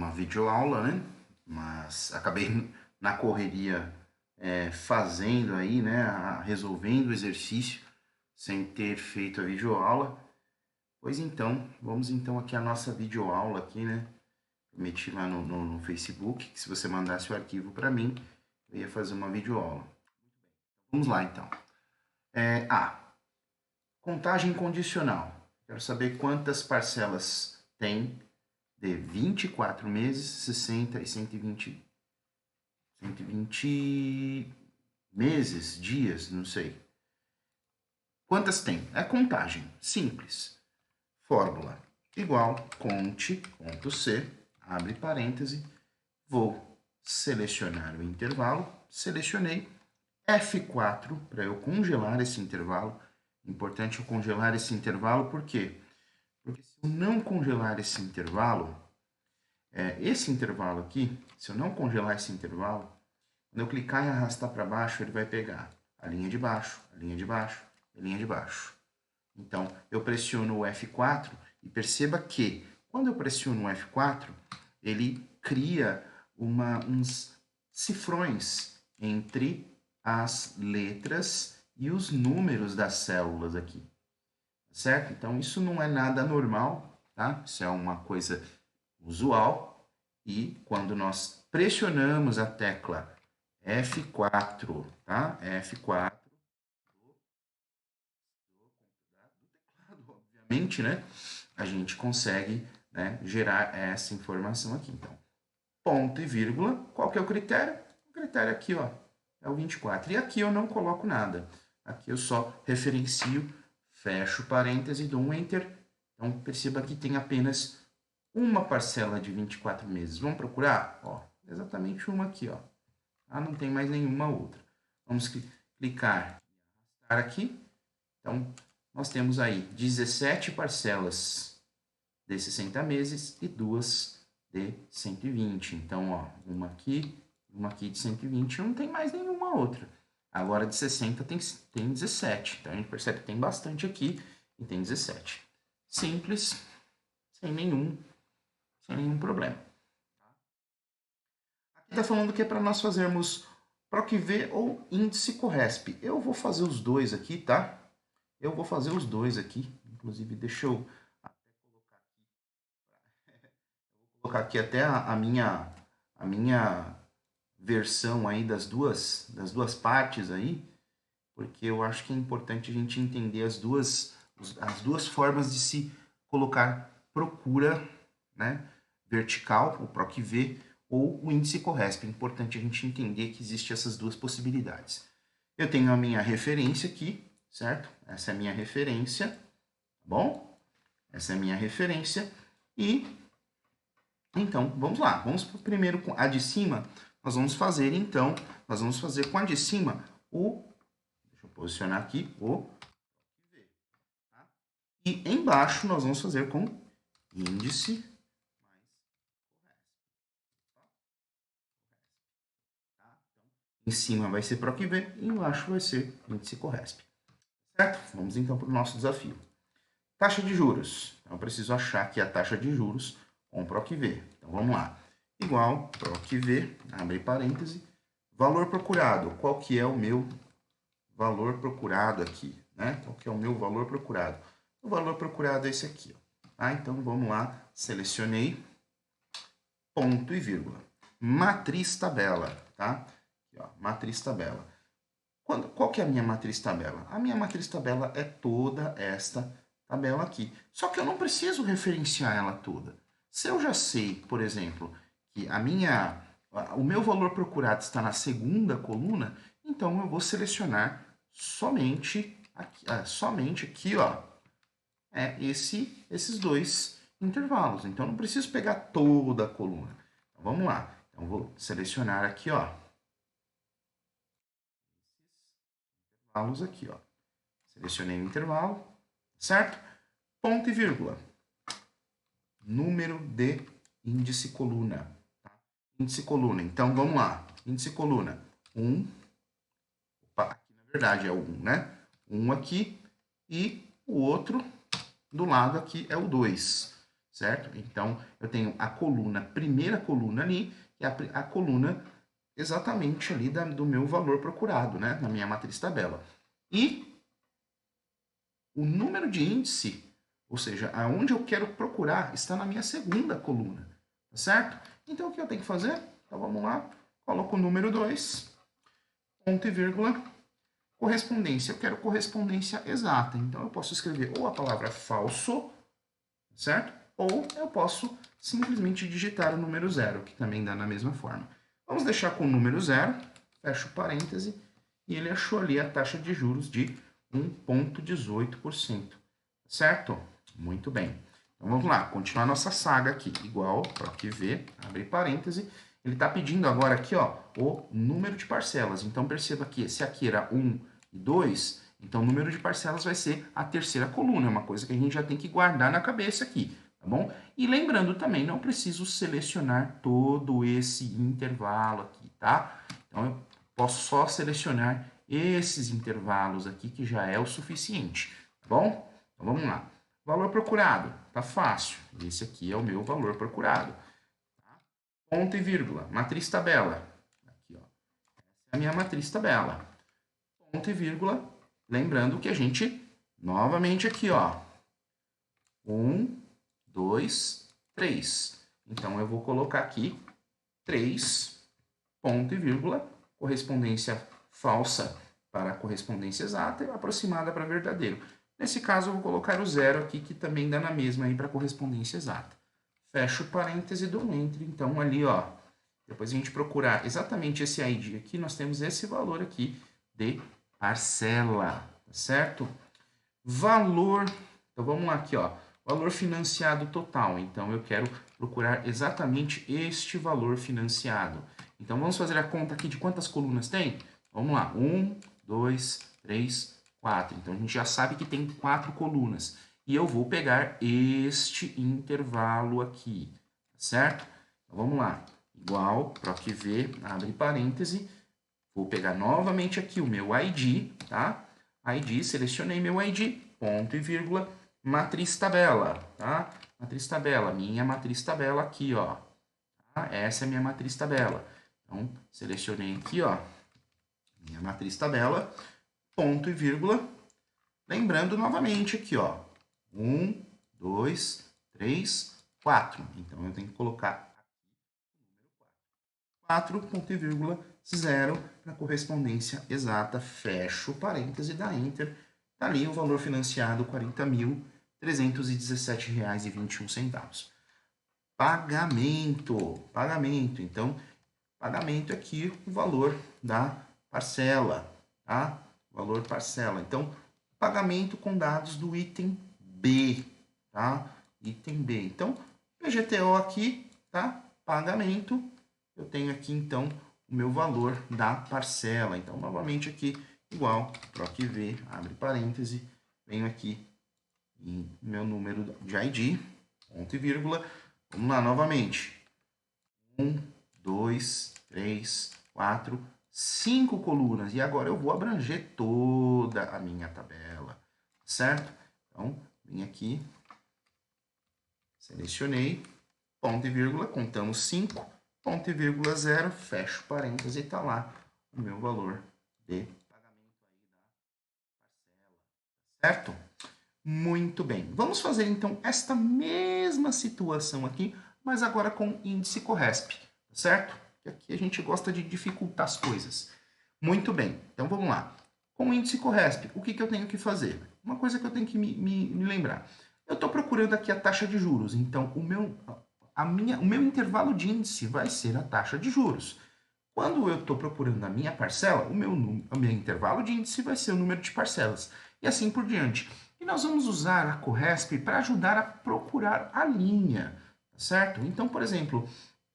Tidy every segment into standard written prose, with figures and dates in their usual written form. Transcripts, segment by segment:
uma videoaula, né? Mas acabei na correria fazendo aí, né? Resolvendo o exercício sem ter feito a videoaula. Pois então, vamos então aqui a nossa videoaula aqui, né? Eu meti lá no Facebook, que se você mandasse o arquivo para mim, eu ia fazer uma videoaula. Vamos lá então. Contagem condicional. Quero saber quantas parcelas tem de 24 meses, 60 e 120 meses, dias, não sei. Quantas tem? É contagem, simples. Fórmula igual conte, ponto C, abre parêntese, vou selecionar o intervalo, selecionei F4 para eu congelar esse intervalo. Importante eu congelar esse intervalo, por quê? Porque se eu não congelar esse intervalo aqui, se eu não congelar esse intervalo, quando eu clicar e arrastar para baixo, ele vai pegar a linha de baixo, a linha de baixo, a linha de baixo. Então, eu pressiono o F4 e perceba que, quando eu pressiono o F4, ele cria uns cifrões entre as letras e os números das células aqui. Certo? Então, isso não é nada normal, tá? Isso é uma coisa usual. E quando nós pressionamos a tecla F4, tá? F4 obviamente, né? A gente consegue, né, gerar essa informação aqui. Então, ponto e vírgula, qual que é o critério? O critério aqui, ó, é o 24. E aqui eu não coloco nada. Aqui eu só referencio, fecho parêntese, dou um enter. Então, perceba que tem apenas uma parcela de 24 meses. Vamos procurar? Ó, exatamente uma aqui, ó. Ah, não tem mais nenhuma outra. Vamos clicar aqui. Então, nós temos aí 17 parcelas de 60 meses e duas de 120. Então, ó, uma aqui de 120, não tem mais nenhuma outra. Agora de 60 tem 17. Então, a gente percebe que tem bastante aqui e tem 17. Simples, sem nenhum problema. Aqui está falando que é para nós fazermos PROC-V ou índice Corresp. Eu vou fazer os dois aqui, tá? Eu vou fazer os dois aqui. Inclusive, deixa eu colocar aqui até a minha versão aí das duas partes aí, porque eu acho que é importante a gente entender as duas formas de se colocar procura, né, vertical, o PROC-V, ou o índice Corresp. É importante a gente entender que existem essas duas possibilidades. Eu tenho a minha referência aqui, certo? Essa é a minha referência, tá bom? Essa é a minha referência. E, então, vamos lá. Vamos primeiro com a de cima. Nós vamos fazer, então, com a de cima deixa eu posicionar aqui, o V. Tá? E embaixo nós vamos fazer com índice em cima vai ser PROC-V e embaixo vai ser índice Corresp. Certo? Vamos então para o nosso desafio. Taxa de juros. Então, eu preciso achar aqui a taxa de juros com PROC-V. Então, vamos lá. Igual PROC-V, abre parêntese, valor procurado. Qual que é o meu valor procurado aqui? Né? Qual que é o meu valor procurado? O valor procurado é esse aqui. Ó. Ah, então, vamos lá. Selecionei, ponto e vírgula. Matriz tabela, tá? Aqui, ó, matriz tabela. Qual que é a minha matriz tabela? A minha matriz tabela é toda esta tabela aqui. Só que eu não preciso referenciar ela toda. Se eu já sei, por exemplo, que o meu valor procurado está na segunda coluna, então eu vou selecionar somente aqui, ó, esses dois intervalos. Então, eu não preciso pegar toda a coluna. Então, vamos lá. Então, vou selecionar aqui, ó, intervalos aqui, ó. Selecionei o intervalo, certo? Ponto e vírgula. Número de índice coluna. Tá? Índice coluna. Então, vamos lá. Índice coluna. 1. Opa, aqui na verdade é o 1, né? 1 aqui. E o outro do lado aqui é o 2. certo? Então, eu tenho a coluna, primeira coluna ali, que é a coluna exatamente ali do meu valor procurado, né? Na minha matriz tabela. E o número de índice, ou seja, aonde eu quero procurar, está na minha segunda coluna, tá certo? Então, o que eu tenho que fazer? Então, vamos lá. Coloco o número 2, ponto e vírgula, correspondência. Eu quero correspondência exata. Então, eu posso escrever ou a palavra falso, certo? Ou eu posso simplesmente digitar o número 0, que também dá na mesma forma. Vamos deixar com o número 0, fecho parêntese, e ele achou ali a taxa de juros de 1,18%, certo? Muito bem. Então vamos lá, continuar nossa saga aqui. Igual, para aqui ver, abre parêntese. Ele está pedindo agora aqui, ó, o número de parcelas. Então perceba que se aqui era 1 e 2, então o número de parcelas vai ser a terceira coluna. É uma coisa que a gente já tem que guardar na cabeça aqui, tá bom? E lembrando também, não preciso selecionar todo esse intervalo aqui, tá? Então eu posso só selecionar esses intervalos aqui, que já é o suficiente, tá bom? Então vamos lá. Valor procurado, tá fácil. Esse aqui é o meu valor procurado. Tá? Ponto e vírgula, matriz tabela. Aqui, ó. Essa é a minha matriz tabela. Ponto e vírgula, lembrando que a gente, novamente aqui, ó. 1, 2, 3. Então, eu vou colocar aqui 3, ponto e vírgula, correspondência falsa para a correspondência exata e aproximada para verdadeiro. Nesse caso, eu vou colocar o 0 aqui, que também dá na mesma aí para correspondência exata. Fecho o parêntese do entre. Então, ali, ó, depois a gente procurar exatamente esse ID aqui, nós temos esse valor aqui de parcela, certo? Valor, então vamos lá aqui, ó, valor financiado total. Então, eu quero procurar exatamente este valor financiado. Então, vamos fazer a conta aqui de quantas colunas tem? Vamos lá, 1, 2, 3, 4. Então, a gente já sabe que tem 4 colunas. E eu vou pegar este intervalo aqui, certo? Então, vamos lá. Igual, PROC V, abre parêntese. Vou pegar novamente aqui o meu ID, tá? ID, selecionei meu ID, ponto e vírgula, matriz tabela, tá? Matriz tabela, minha matriz tabela aqui, ó. Tá? Essa é a minha matriz tabela. Então, selecionei aqui, ó, minha matriz tabela, ponto e vírgula. Lembrando novamente aqui, ó, 1, 2, 3, 4. Então, eu tenho que colocar aqui o número 4, ponto e vírgula, 0 na correspondência exata. Fecho o parêntese, dá Enter. Tá ali o valor financiado, R$ 40.317,21. Pagamento. Pagamento. Então, pagamento aqui, o valor da parcela, tá? Valor parcela. Então, pagamento com dados do item B, tá? Item B. Então, PGTO aqui, tá? Pagamento. Eu tenho aqui, então, o meu valor da parcela. Então, novamente aqui, igual, PROC V, abre parêntese, venho aqui em meu número de ID, ponto e vírgula. Vamos lá, novamente. 1, 2, 3, 4, 5 colunas. E agora eu vou abranger toda a minha tabela, certo? Então, vim aqui, selecionei, ponto e vírgula, contamos 5, ponto e vírgula 0, fecho parênteses e está lá o meu valor de pagamento aí da parcela, certo? Muito bem. Vamos fazer então esta mesma situação aqui, mas agora com índice Corresp, certo? Que aqui a gente gosta de dificultar as coisas. Muito bem. Então vamos lá. Com índice Corresp, o que eu tenho que fazer? Uma coisa que eu tenho que me lembrar. Eu estou procurando aqui a taxa de juros, então o meu intervalo de índice vai ser a taxa de juros. Quando eu estou procurando a minha parcela, o meu intervalo de índice vai ser o número de parcelas. E assim por diante. E nós vamos usar a Corresp para ajudar a procurar a linha, certo? Então, por exemplo,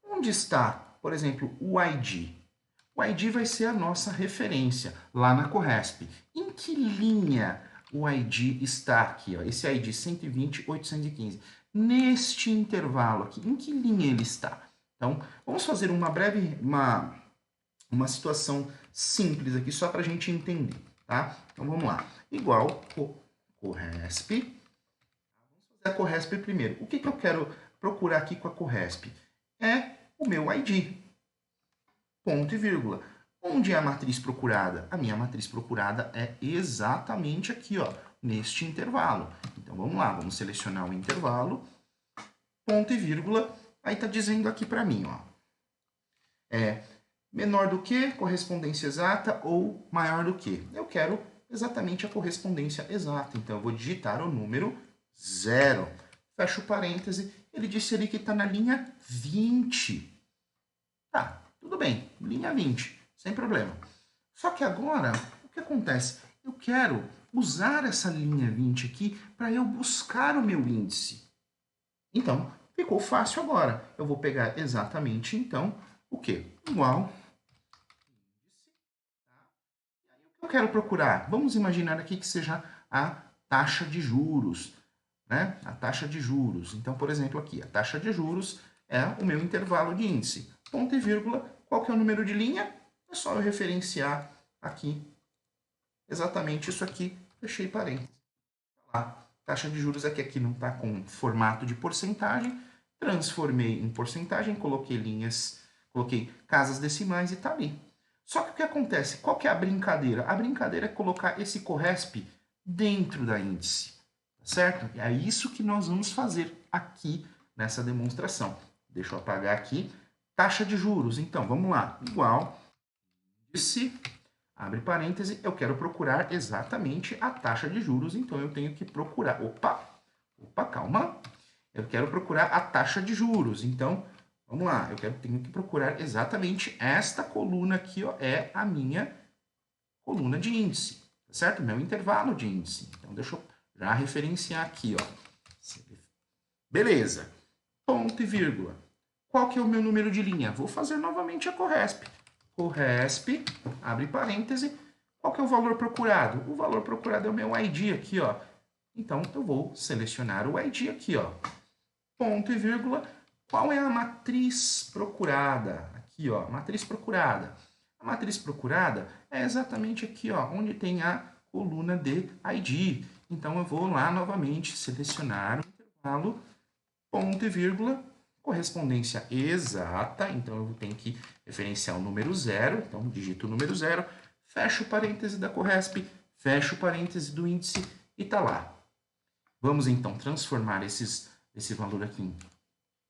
onde está, por exemplo, o ID? O ID vai ser a nossa referência lá na Corresp. Em que linha o ID está aqui? Ó? Esse ID 120.815. Neste intervalo aqui, em que linha ele está? Então, vamos fazer uma situação simples aqui, só para a gente entender, tá? Então, vamos lá. Igual Corresp. Vamos a Corresp primeiro. O que eu quero procurar aqui com a Corresp? É o meu ID. Ponto e vírgula. Onde é a matriz procurada? A minha matriz procurada é exatamente aqui, ó, neste intervalo. Então, vamos lá, vamos selecionar o intervalo, ponto e vírgula, aí está dizendo aqui para mim, ó, menor do que, correspondência exata, ou maior do que. Eu quero exatamente a correspondência exata, então eu vou digitar o número 0. Fecho o parêntese, ele disse ali que está na linha 20. Tá, tudo bem, linha 20. Sem problema. Só que agora, o que acontece? Eu quero usar essa linha 20 aqui para eu buscar o meu índice. Então, ficou fácil agora. Eu vou pegar exatamente, então, o quê? Igual índice. Tá? E aí, o que eu quero procurar? Vamos imaginar aqui que seja a taxa de juros. Né? A taxa de juros. Então, por exemplo, aqui, a taxa de juros é o meu intervalo de índice. Ponto e vírgula, qual que é o número de linha? É só eu referenciar aqui exatamente isso aqui, fechei parênteses. Lá, taxa de juros é que aqui não está com formato de porcentagem, transformei em porcentagem, coloquei linhas, coloquei casas decimais e está ali. Só que o que acontece? Qual que é a brincadeira? A brincadeira é colocar esse Corresp dentro da índice, certo? E é isso que nós vamos fazer aqui nessa demonstração. Deixa eu apagar aqui. Taxa de juros, então, vamos lá. Igual índice, abre parêntese, eu quero procurar exatamente a taxa de juros, então eu tenho que procurar... Opa, calma. Eu quero procurar a taxa de juros, então, vamos lá. Tenho que procurar exatamente esta coluna aqui, ó, é a minha coluna de índice, tá certo? Meu intervalo de índice. Então, deixa eu já referenciar aqui, ó. Beleza. Ponto e vírgula. Qual que é o meu número de linha? Vou fazer novamente a Corresp. Corresp, abre parêntese. Qual que é o valor procurado? O valor procurado é o meu ID aqui, ó. Então, eu vou selecionar o ID aqui, ó. Ponto e vírgula. Qual é a matriz procurada? Aqui, ó, matriz procurada. A matriz procurada é exatamente aqui, ó, onde tem a coluna de ID. Então, eu vou lá novamente selecionar o intervalo, ponto e vírgula, correspondência exata, então eu tenho que referenciar o número 0, então digito o número 0, fecho o parêntese da Corresp, fecho o parêntese do índice e tá lá. Vamos então transformar esse valor aqui em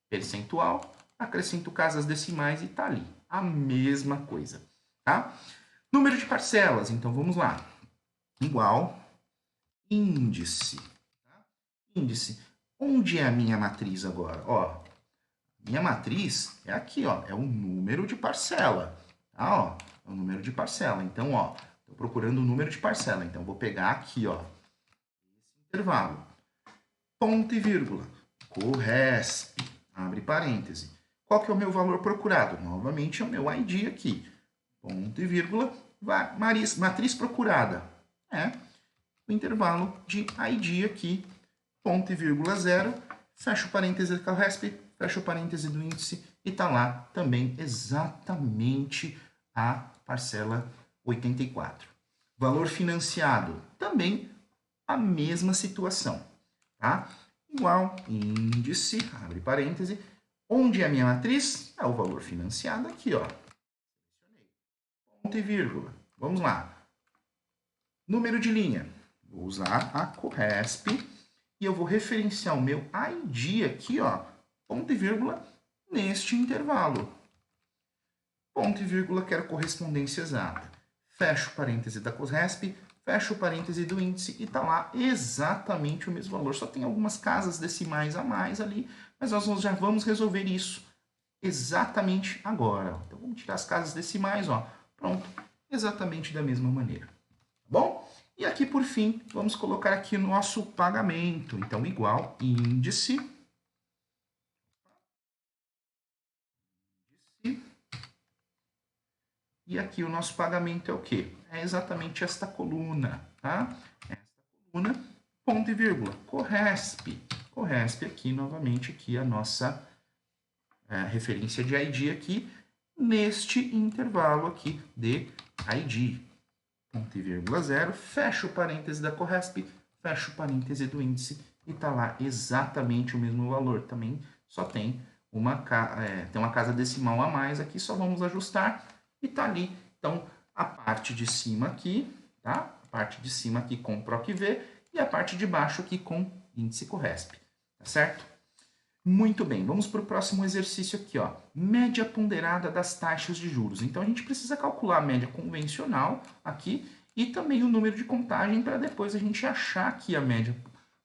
percentual, acrescento casas decimais e tá ali. A mesma coisa, tá? Número de parcelas, então vamos lá. Igual índice. Tá? Índice. Onde é a minha matriz agora? Ó, minha matriz é aqui, ó, é o número de parcela. Tá, ó, é o número de parcela. Então, ó, estou procurando o número de parcela. Então, vou pegar aqui, ó, esse intervalo. Ponto e vírgula. Corresp. Abre parêntese. Qual que é o meu valor procurado? Novamente, é o meu ID aqui. Ponto e vírgula. Matriz procurada. É o intervalo de ID aqui. Ponto e vírgula 0. Fecho o parêntese da Corresp. Fecho o parêntese do índice e está lá também exatamente a parcela 84. Valor financiado, também a mesma situação, tá? Igual índice, abre parêntese, onde é a minha matriz? É o valor financiado aqui, ó. Ponto e vírgula. Vamos lá. Número de linha. Vou usar a Corresp e eu vou referenciar o meu ID aqui, ó, ponto e vírgula, neste intervalo. Ponto e vírgula, quero correspondência exata. Fecho o parêntese da Corresp, fecho o parêntese do índice e está lá exatamente o mesmo valor. Só tem algumas casas decimais a mais ali, mas nós já vamos resolver isso exatamente agora. Então, vamos tirar as casas decimais, ó. Pronto, exatamente da mesma maneira. Tá bom? E aqui, por fim, vamos colocar aqui o nosso pagamento. Então, igual índice. E aqui o nosso pagamento é o quê? É exatamente esta coluna, tá? Esta coluna, ponto e vírgula, Corresp. Corresp aqui, novamente, aqui a nossa referência de ID aqui, neste intervalo aqui de ID. Ponto e vírgula 0, fecho o parêntese da Corresp, fecho o parêntese do índice e está lá exatamente o mesmo valor. Também só tem tem uma casa decimal a mais aqui, só vamos ajustar e está ali. Então, a parte de cima aqui, tá? A parte de cima aqui com PROC-V e a parte de baixo aqui com índice CORRESP, tá certo? Muito bem, vamos para o próximo exercício aqui, ó. Média ponderada das taxas de juros. Então, a gente precisa calcular a média convencional aqui e também o número de contagem para depois a gente achar aqui a média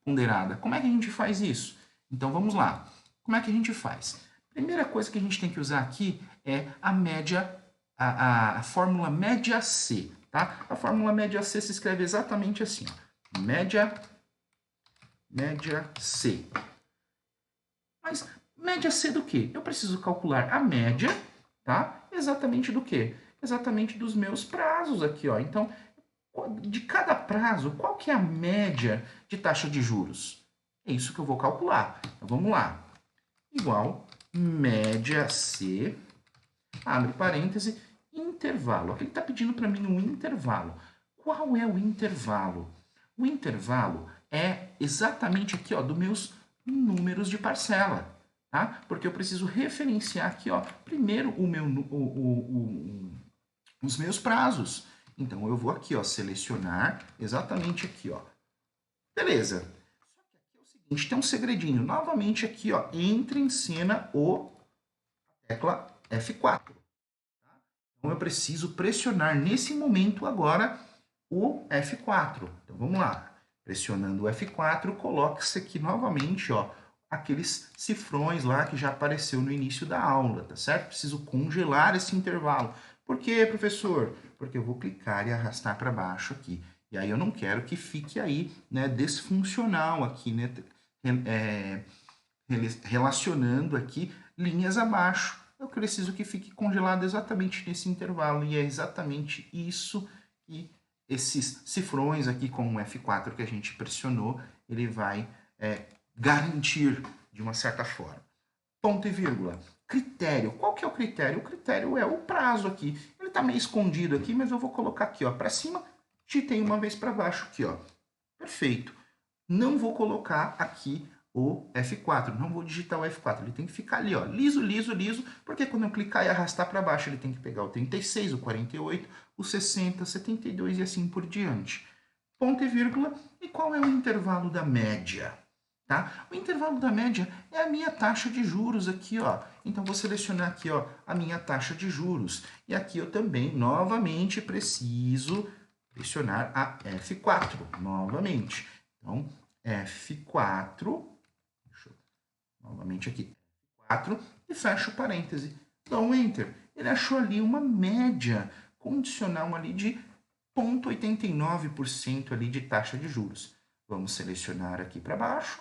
ponderada. Como é que a gente faz isso? Então, vamos lá. Como é que a gente faz? Primeira coisa que a gente tem que usar aqui é a média, a fórmula média C, tá? A fórmula média C se escreve exatamente assim, ó. Média C. Mas média C do quê? Eu preciso calcular a média, tá? Exatamente do quê? Exatamente dos meus prazos aqui, ó. Então, de cada prazo, qual que é a média de taxa de juros? É isso que eu vou calcular. Então, vamos lá. Igual média C, abre parêntese, intervalo. Aqui ele está pedindo para mim um intervalo. Qual é o intervalo? O intervalo é exatamente aqui, ó, dos meus números de parcela, tá? Porque eu preciso referenciar aqui, ó, primeiro os meus prazos. Então, eu vou aqui, ó, selecionar exatamente aqui, ó. Beleza. Só que aqui é o seguinte, tem um segredinho. Novamente aqui, ó, entra em cena a tecla F4. Tá? Então, eu preciso pressionar nesse momento agora o F4. Então, vamos lá. Pressionando o F4, coloque-se aqui novamente, ó, aqueles cifrões lá que já apareceu no início da aula, tá certo? Preciso congelar esse intervalo. Por quê, professor? Porque eu vou clicar e arrastar para baixo aqui. E aí eu não quero que fique aí, né, desfuncional aqui, né, relacionando aqui linhas abaixo. Eu preciso que fique congelado exatamente nesse intervalo. E é exatamente isso que esses cifrões aqui com o F4 que a gente pressionou, ele vai garantir de uma certa forma. Ponto e vírgula. Critério. Qual que é o critério? O critério é o prazo aqui. Ele está meio escondido aqui, mas eu vou colocar aqui, ó, para cima, digitei uma vez para baixo aqui, ó. Perfeito. Não vou colocar aqui o F4, não vou digitar o F4, ele tem que ficar ali, ó, liso, liso, liso, porque quando eu clicar e arrastar para baixo, ele tem que pegar o 36, o 48, o 60, 72 e assim por diante. Ponto e vírgula. E qual é o intervalo da média? Tá? O intervalo da média é a minha taxa de juros aqui, ó. Então, vou selecionar aqui, ó, a minha taxa de juros. E aqui eu também, novamente, preciso pressionar a F4, novamente. Então, F4, deixa eu, novamente aqui, F4, e fecho o parêntese. Dou um Enter. Ele achou ali uma média condicional ali de 0,89% ali de taxa de juros. Vamos selecionar aqui para baixo.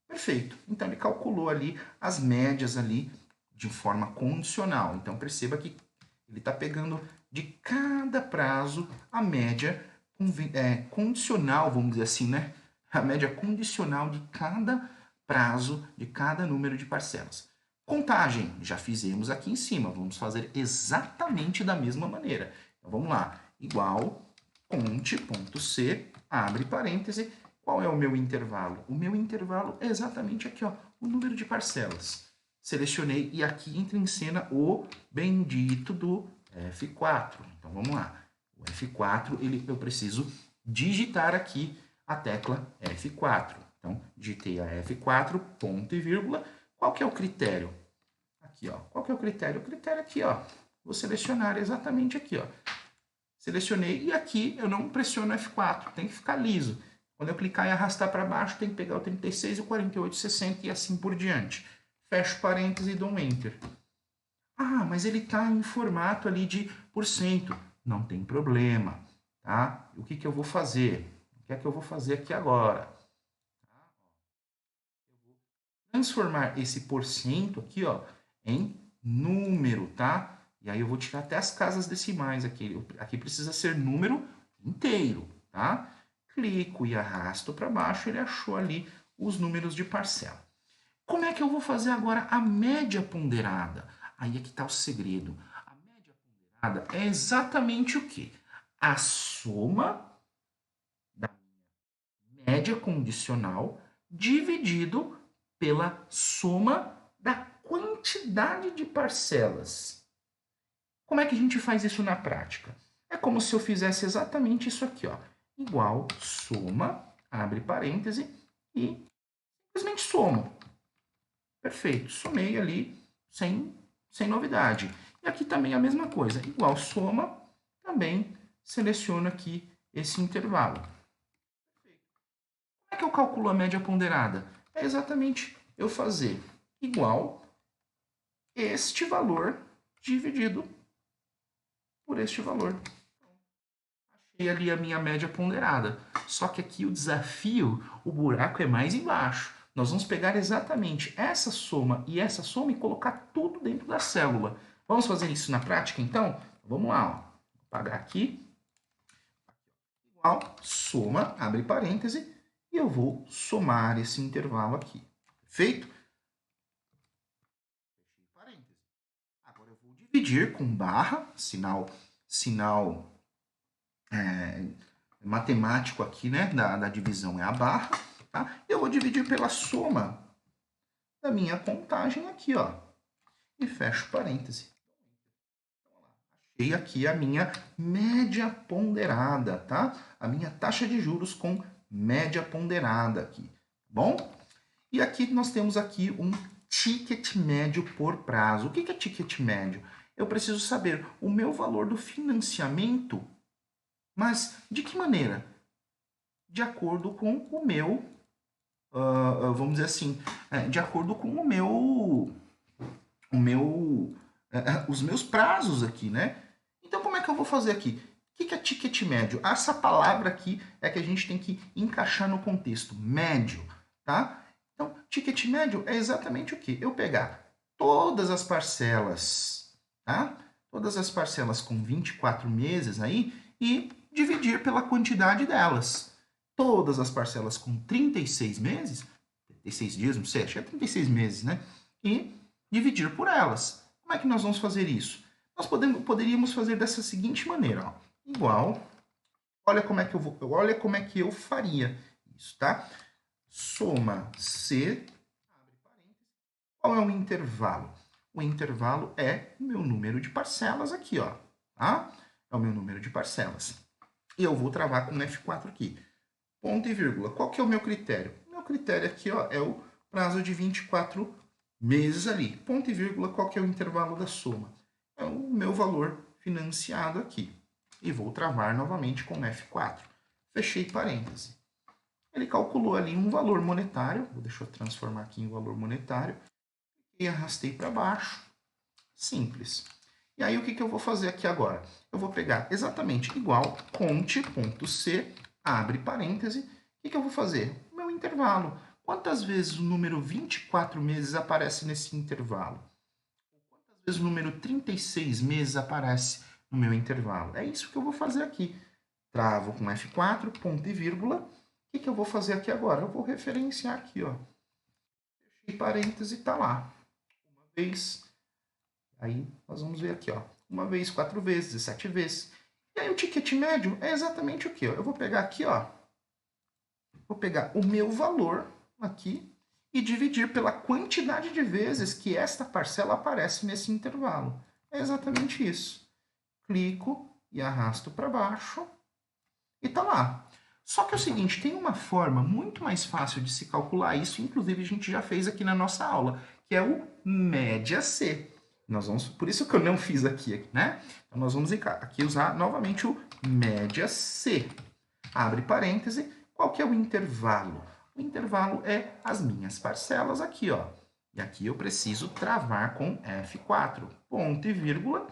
Perfeito. Então, ele calculou ali as médias ali de forma condicional. Então, perceba que ele está pegando de cada prazo a média condicional, vamos dizer assim, né? A média condicional de cada prazo, de cada número de parcelas. Contagem, já fizemos aqui em cima. Vamos fazer exatamente da mesma maneira. Então, vamos lá. Igual, conte.c, abre parêntese. Qual é o meu intervalo? O meu intervalo é exatamente aqui, ó, o número de parcelas. Selecionei e aqui entra em cena o bendito do F4. Então, vamos lá. O F4, eu preciso digitar aqui a tecla F4. Então, digitei a F4, ponto e vírgula. Qual que é o critério? Aqui, ó. Qual que é o critério? O critério aqui, ó. Vou selecionar exatamente aqui, ó. Selecionei e aqui eu não pressiono F4, tem que ficar liso. Quando eu clicar e arrastar para baixo, tem que pegar o 36, o 48, 60 e assim por diante. Fecho parênteses e dou um Enter. Ah, mas ele está em formato ali de %. Não tem problema, tá? O que eu vou fazer? O que é que eu vou fazer aqui agora? Eu vou transformar esse % aqui, ó, em número, tá? E aí eu vou tirar até as casas decimais aqui. Aqui precisa ser número inteiro, tá? Clico e arrasto para baixo, ele achou ali os números de parcela. Como é que eu vou fazer agora a média ponderada? Aí é que está o segredo. A média ponderada é exatamente o quê? A soma da média condicional dividido pela soma da quantidade de parcelas. Como é que a gente faz isso na prática? É como se eu fizesse exatamente isso aqui, ó. Igual soma, abre parêntese, e simplesmente somo. Perfeito, somei ali sem novidade. E aqui também a mesma coisa, igual soma, também seleciono aqui esse intervalo. Como é que eu calculo a média ponderada? É exatamente eu fazer igual este valor dividido por este valor. Achei ali a minha média ponderada. Só que aqui o desafio, o buraco é mais embaixo. Nós vamos pegar exatamente essa soma e colocar tudo dentro da célula. Vamos fazer isso na prática, então? Vamos lá, ó. Vou apagar aqui. Igual, soma, abre parêntese, e eu vou somar esse intervalo aqui. Perfeito? Fechei parêntese. Agora eu vou dividir com barra, sinal matemático aqui, né, da divisão é a barra, tá? Eu vou dividir pela soma da minha contagem aqui, ó, e fecho parêntese. Achei aqui a minha média ponderada, tá? A minha taxa de juros com média ponderada aqui, bom? E aqui nós temos aqui um ticket médio por prazo. O que é ticket médio? Eu preciso saber o meu valor do financiamento, mas de que maneira? De acordo com o meu, vamos dizer assim, de acordo com os meus prazos aqui, né? Então, como é que eu vou fazer aqui? O que é ticket médio? Essa palavra aqui é que a gente tem que encaixar no contexto, médio, tá? Então, ticket médio é exatamente o quê? Eu pegar todas as parcelas, tá? Todas as parcelas com 24 meses aí e dividir pela quantidade delas. Todas as parcelas com 36 meses, 36 dias, não sei, acho que é 36 meses, né? E dividir por elas. Como é que nós vamos fazer isso? Nós poderíamos fazer dessa seguinte maneira, ó. Igual, olha como é que eu faria isso, tá? Soma C, abre parênteses, qual é o intervalo? O intervalo é o meu número de parcelas aqui, ó, tá? É o meu número de parcelas. E eu vou travar com F4 aqui. Ponto e vírgula. Qual que é o meu critério? O meu critério aqui, ó, é o prazo de 24 meses ali. Ponto e vírgula, qual que é o intervalo da soma? É o meu valor financiado aqui. E vou travar novamente com F4. Fechei parêntese. Ele calculou ali um valor monetário. Deixa eu transformar aqui em valor monetário. E arrastei para baixo. Simples. E aí, o que eu vou fazer aqui agora? Eu vou pegar exatamente igual conte.c, abre parêntese. O que eu vou fazer? O meu intervalo. Quantas vezes o número 24 meses aparece nesse intervalo? Quantas vezes o número 36 meses aparece no meu intervalo? É isso que eu vou fazer aqui. Travo com F4, ponto e vírgula. O que eu vou fazer aqui agora? Eu vou referenciar aqui, ó. Fechei parêntese e tá lá. Uma vez. Aí nós vamos ver aqui, ó. Uma vez, 4 vezes, 17 vezes. E aí o ticket médio é exatamente o quê? Eu vou pegar aqui, ó. Vou pegar o meu valor aqui e dividir pela quantidade de vezes que esta parcela aparece nesse intervalo. É exatamente isso. Clico e arrasto para baixo e tá lá. Só que é o seguinte, tem uma forma muito mais fácil de se calcular isso, inclusive a gente já fez aqui na nossa aula, que é o média C. Por isso que eu não fiz aqui, né? Então nós vamos aqui usar novamente o média C. Abre parêntese, qual que é o intervalo? O intervalo é as minhas parcelas aqui, ó. E aqui eu preciso travar com F4, ponto e vírgula.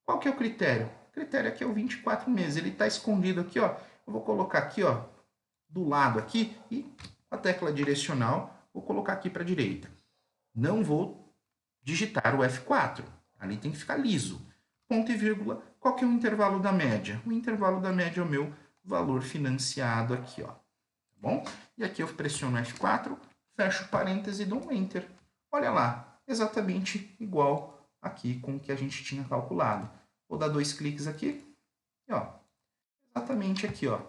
Qual que é o critério? O critério aqui é o 24 meses. Ele está escondido aqui, ó. Eu vou colocar aqui, ó, do lado aqui e com a tecla direcional vou colocar aqui para a direita. Não vou digitar o F4. Ali tem que ficar liso. Ponto e vírgula. Qual que é o intervalo da média? O intervalo da média é o meu valor financiado aqui, ó. Tá bom? E aqui eu pressiono F4, fecho parêntese e dou um Enter. Olha lá, exatamente igual aqui com o que a gente tinha calculado. Vou dar 2 cliques aqui e, ó, exatamente aqui, ó.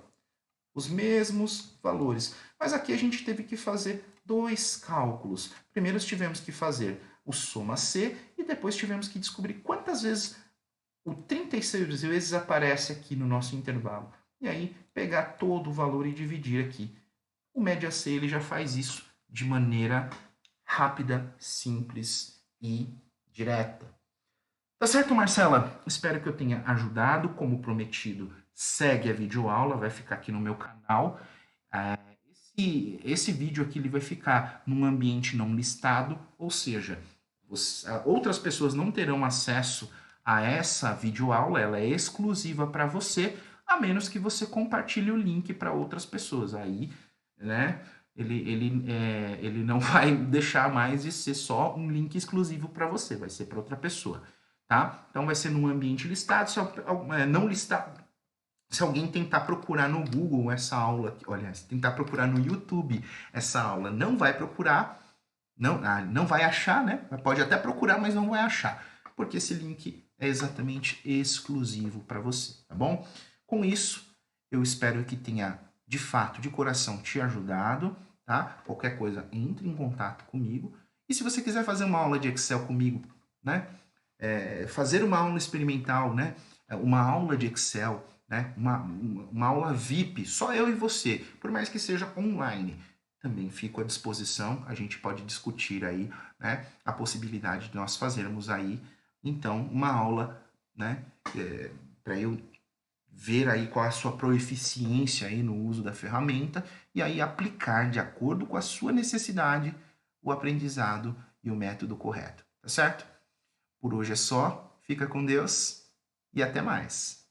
os mesmos valores. Mas aqui a gente teve que fazer 2 cálculos. Primeiro tivemos que fazer o soma C e depois tivemos que descobrir quantas vezes o 36 vezes aparece aqui no nosso intervalo. E aí pegar todo o valor e dividir aqui. O média C ele já faz isso de maneira rápida, simples e direta. Tá certo, Marcela? Espero que eu tenha ajudado. Como prometido, segue a videoaula, vai ficar aqui no meu canal. Esse vídeo aqui ele vai ficar num ambiente não listado, ou seja, outras pessoas não terão acesso a essa videoaula, ela é exclusiva para você, a menos que você compartilhe o link para outras pessoas. Aí, né, ele não vai deixar mais de ser só um link exclusivo para você, vai ser para outra pessoa, tá? Então vai ser num ambiente listado, não listado. Se alguém tentar procurar no Google essa aula, olha, se tentar procurar no YouTube essa aula, não vai procurar, não vai achar, né? Pode até procurar, mas não vai achar, porque esse link é exatamente exclusivo para você, tá bom? Com isso, eu espero que tenha, de fato, de coração, te ajudado, tá? Qualquer coisa, entre em contato comigo. E se você quiser fazer uma aula de Excel comigo, né? Fazer uma aula experimental, né? Uma aula de Excel, né? Uma aula VIP, só eu e você, por mais que seja online, também fico à disposição, a gente pode discutir aí, né, a possibilidade de nós fazermos aí, então, uma aula, né, para eu ver aí qual é a sua proeficiência aí no uso da ferramenta e aí aplicar de acordo com a sua necessidade o aprendizado e o método correto, tá certo? Por hoje é só, fica com Deus e até mais.